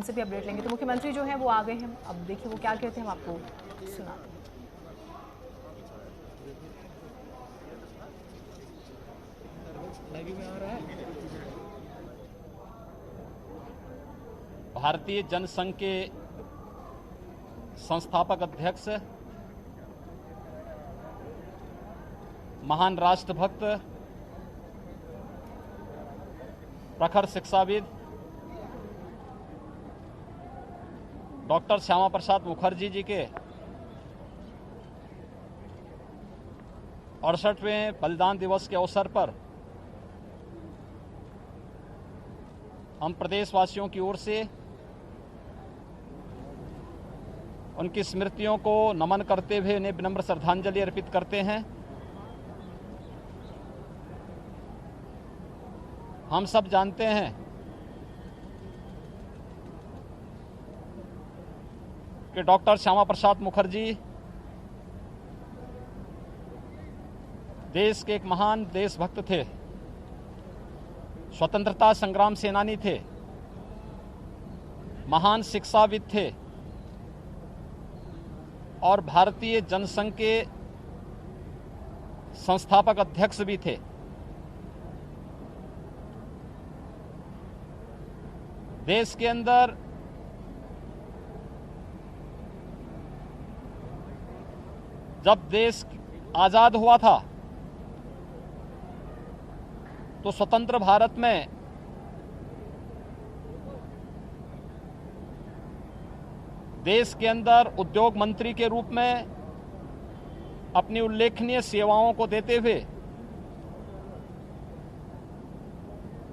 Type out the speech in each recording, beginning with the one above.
से भी अपडेट लेंगे। तो मुख्यमंत्री जो है वो आ गए हैं, अब देखिए वो क्या कहते हैं, हम आपको सुनाते हैं। भारतीय जनसंघ के संस्थापक अध्यक्ष, महान राष्ट्रभक्त, प्रखर शिक्षाविद डॉक्टर श्यामा प्रसाद मुखर्जी जी के 68वें बलिदान दिवस के अवसर पर हम प्रदेशवासियों की ओर से उनकी स्मृतियों को नमन करते हुए उन्हें विनम्र श्रद्धांजलि अर्पित करते हैं। हम सब जानते हैं कि डॉक्टर श्यामा प्रसाद मुखर्जी देश के एक महान देशभक्त थे, स्वतंत्रता संग्राम सेनानी थे, महान शिक्षाविद थे और भारतीय जनसंघ के संस्थापक अध्यक्ष भी थे। देश के अंदर जब देश आजाद हुआ था तो स्वतंत्र भारत में देश के अंदर उद्योग मंत्री के रूप में अपनी उल्लेखनीय सेवाओं को देते हुए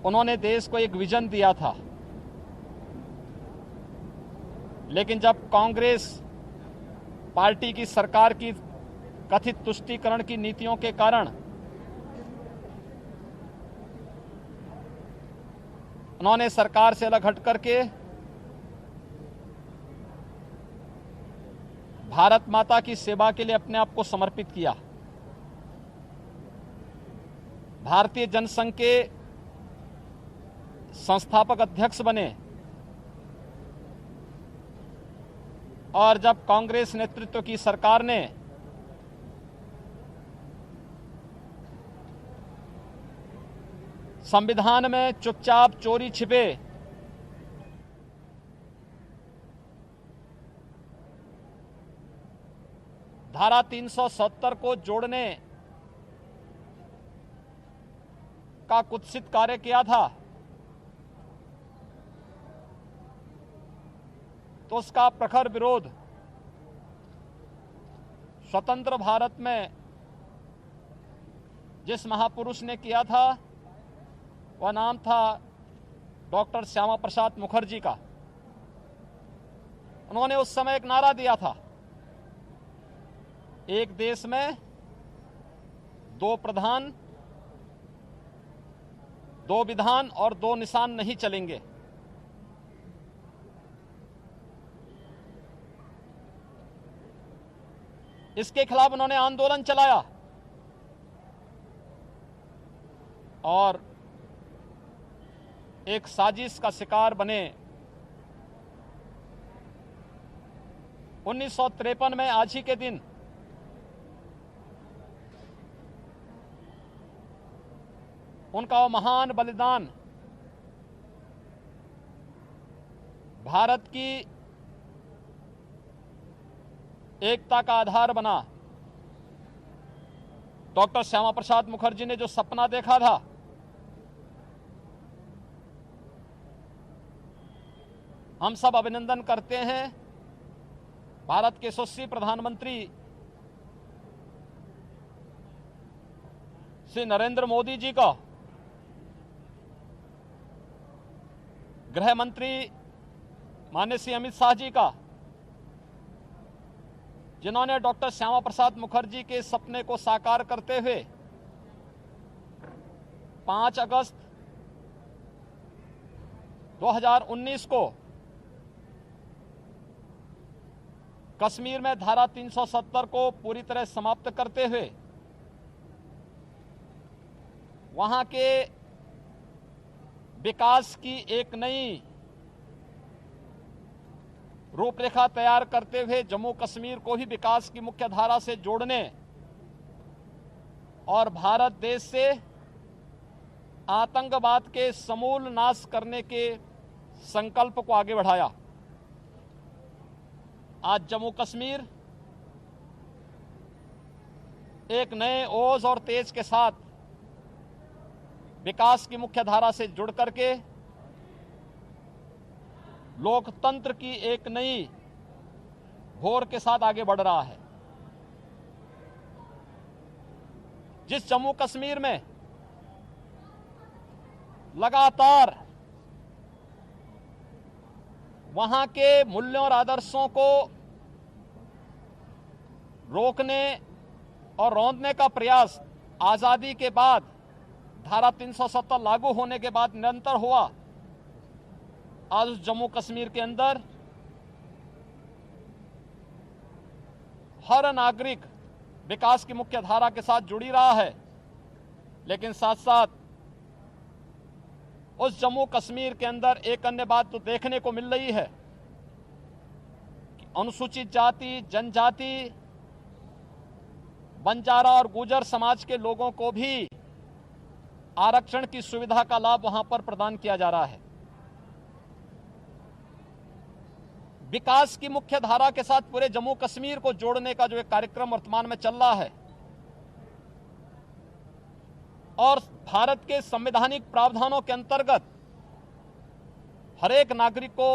उन्होंने देश को एक विजन दिया था। लेकिन जब कांग्रेस पार्टी की सरकार की कथित तुष्टीकरण की नीतियों के कारण उन्होंने सरकार से अलग हट करके भारत माता की सेवा के लिए अपने आप को समर्पित किया। भारतीय जनसंघ के संस्थापक अध्यक्ष बने और जब कांग्रेस नेतृत्व की सरकार ने संविधान में चुपचाप चोरी छिपे धारा 370 को जोड़ने का कुत्सित कार्य किया था, तो उसका प्रखर विरोध स्वतंत्र भारत में जिस महापुरुष ने किया था वह नाम था डॉक्टर श्यामा प्रसाद मुखर्जी का। उन्होंने उस समय एक नारा दिया था, एक देश में दो प्रधान, दो विधान और दो निशान नहीं चलेंगे। इसके खिलाफ उन्होंने आंदोलन चलाया और एक साजिश का शिकार बने। 1953 में आज ही के दिन उनका वो महान बलिदान भारत की एकता का आधार बना। डॉक्टर श्यामा प्रसाद मुखर्जी ने जो सपना देखा था, हम सब अभिनंदन करते हैं भारत के यशस्वी प्रधानमंत्री श्री नरेंद्र मोदी जी का, गृह मंत्री माननीय श्री अमित शाह जी का, जिन्होंने डॉक्टर श्यामा प्रसाद मुखर्जी के सपने को साकार करते हुए 5 अगस्त 2019 को कश्मीर में धारा 370 को पूरी तरह समाप्त करते हुए वहां के विकास की एक नई रूपरेखा तैयार करते हुए जम्मू कश्मीर को ही विकास की मुख्य धारा से जोड़ने और भारत देश से आतंकवाद के समूल नाश करने के संकल्प को आगे बढ़ाया। आज जम्मू कश्मीर एक नए ओज और तेज के साथ विकास की मुख्य धारा से जुड़ करके लोकतंत्र की एक नई भोर के साथ आगे बढ़ रहा है। जिस जम्मू कश्मीर में लगातार वहां के मूल्यों और आदर्शों को रोकने और रौंदने का प्रयास आजादी के बाद धारा 370 लागू होने के बाद निरंतर हुआ, आज उस जम्मू कश्मीर के अंदर हर नागरिक विकास की मुख्य धारा के साथ जुड़ी रहा है। लेकिन साथ साथ उस जम्मू कश्मीर के अंदर एक अन्य बात तो देखने को मिल रही है कि अनुसूचित जाति, जनजाति, बंजारा और गुर्जर समाज के लोगों को भी आरक्षण की सुविधा का लाभ वहां पर प्रदान किया जा रहा है। विकास की मुख्य धारा के साथ पूरे जम्मू कश्मीर को जोड़ने का जो एक कार्यक्रम वर्तमान में चल रहा है और भारत के संवैधानिक प्रावधानों के अंतर्गत हर एक नागरिक को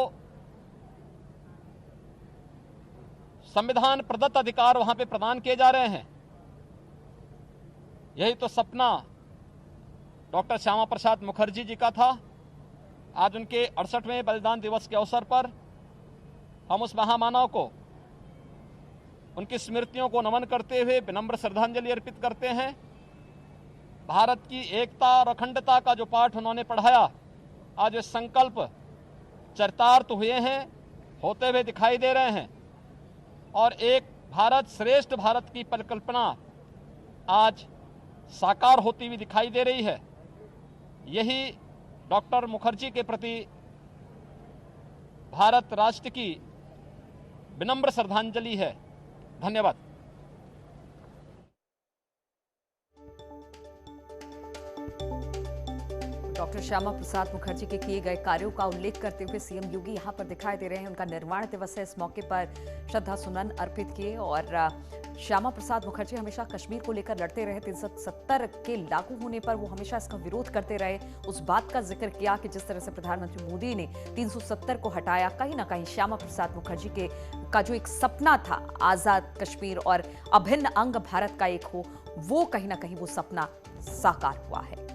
संविधान प्रदत्त अधिकार वहां पे प्रदान किए जा रहे हैं। यही तो सपना डॉक्टर श्यामा प्रसाद मुखर्जी जी का था। आज उनके 68वें बलिदान दिवस के अवसर पर हम उस महामानव को, उनकी स्मृतियों को नमन करते हुए विनम्र श्रद्धांजलि अर्पित करते हैं। भारत की एकता और अखंडता का जो पाठ उन्होंने पढ़ाया, आज वे संकल्प चरितार्थ हुए हैं, होते हुए दिखाई दे रहे हैं और एक भारत श्रेष्ठ भारत की परिकल्पना आज साकार होती हुई दिखाई दे रही है। यही डॉक्टर मुखर्जी के प्रति भारत राष्ट्र की विनम्र श्रद्धांजलि है। धन्यवाद। डॉक्टर श्यामा प्रसाद मुखर्जी के किए गए कार्यों का उल्लेख करते हुए सीएम योगी यहां पर दिखाई दे रहे हैं। उनका निर्वाण दिवस है, इस मौके पर श्रद्धा सुमन अर्पित किए और श्यामा प्रसाद मुखर्जी हमेशा कश्मीर को लेकर लड़ते रहे। 370 के लागू होने पर वो हमेशा इसका विरोध करते रहे। उस बात का जिक्र किया कि जिस तरह से प्रधानमंत्री मोदी ने 370 को हटाया, कहीं ना कहीं श्यामा प्रसाद मुखर्जी का जो एक सपना था आजाद कश्मीर और अभिन्न अंग भारत का एक हो, वो कहीं ना कहीं वो सपना साकार हुआ है।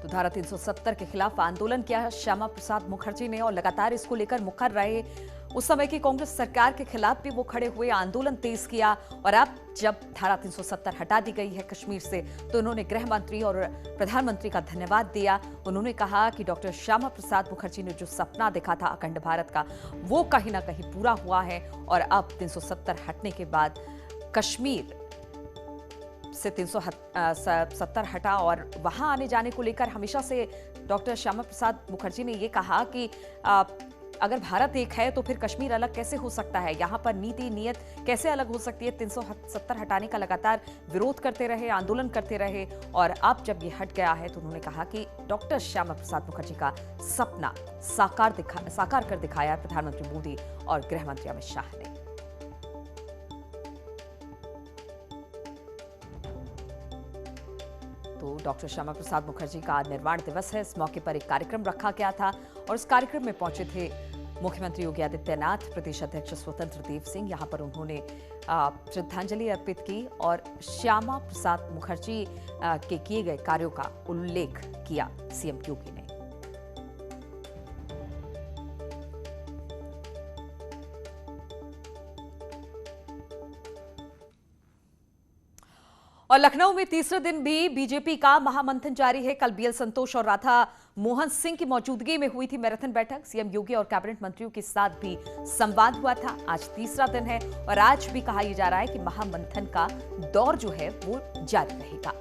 तो धारा 370 के खिलाफ आंदोलन किया श्यामा प्रसाद मुखर्जी ने और लगातार इसको लेकर मुखर रहे। उस समय की कांग्रेस सरकार के खिलाफ भी वो खड़े हुए, आंदोलन तेज किया और अब जब धारा 370 हटा दी गई है कश्मीर से, तो उन्होंने गृह मंत्री और प्रधानमंत्री का धन्यवाद दिया। उन्होंने कहा कि डॉक्टर श्यामा प्रसाद मुखर्जी ने जो सपना देखा था अखंड भारत का, वो कहीं ना कहीं पूरा हुआ है और अब 370 हटने के बाद कश्मीर से 370 हटा और वहां आने जाने को लेकर हमेशा से डॉक्टर श्यामा प्रसाद मुखर्जी ने ये कहा कि अगर भारत एक है तो फिर कश्मीर अलग कैसे हो सकता है, यहाँ पर नीति नीयत कैसे अलग हो सकती है। 370 हटाने का लगातार विरोध करते रहे, आंदोलन करते रहे और अब जब ये हट गया है तो उन्होंने कहा कि डॉक्टर श्यामा प्रसाद मुखर्जी का सपना साकार कर दिखाया प्रधानमंत्री मोदी और गृह मंत्री अमित शाह ने। तो डॉक्टर श्यामा प्रसाद मुखर्जी का निर्वाण दिवस है, इस मौके पर एक कार्यक्रम रखा गया था और इस कार्यक्रम में पहुंचे थे मुख्यमंत्री योगी आदित्यनाथ, प्रदेश अध्यक्ष स्वतंत्र देव सिंह। यहां पर उन्होंने श्रद्धांजलि अर्पित की और श्यामा प्रसाद मुखर्जी के किए गए कार्यों का उल्लेख किया सीएम योगी ने। और लखनऊ में तीसरे दिन भी बीजेपी का महामंथन जारी है। कल बीएल संतोष और राधा मोहन सिंह की मौजूदगी में हुई थी मैराथन बैठक। सीएम योगी और कैबिनेट मंत्रियों के साथ भी संवाद हुआ था। आज तीसरा दिन है और आज भी कहा जा रहा है कि महामंथन का दौर जो है वो जारी रहेगा।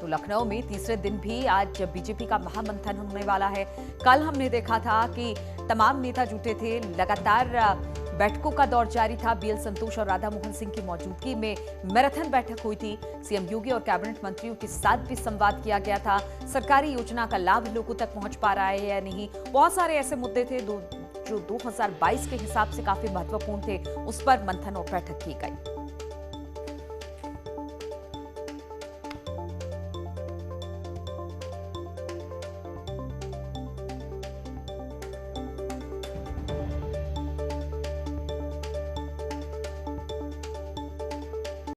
तो लखनऊ में तीसरे दिन भी आज बीजेपी का महामंथन होने वाला है। कल हमने देखा था कि तमाम नेता जुटे थे, लगातार बैठकों का दौर जारी था। बीएल संतोष और राधा मोहन सिंह की मौजूदगी में मैराथन बैठक हुई थी। सीएम योगी और कैबिनेट मंत्रियों के साथ भी संवाद किया गया था। सरकारी योजना का लाभ लोगों तक पहुंच पा रहा है या नहीं, बहुत सारे ऐसे मुद्दे थे जो 2022 के हिसाब से काफी महत्वपूर्ण थे, उस पर मंथन और बैठक की गई।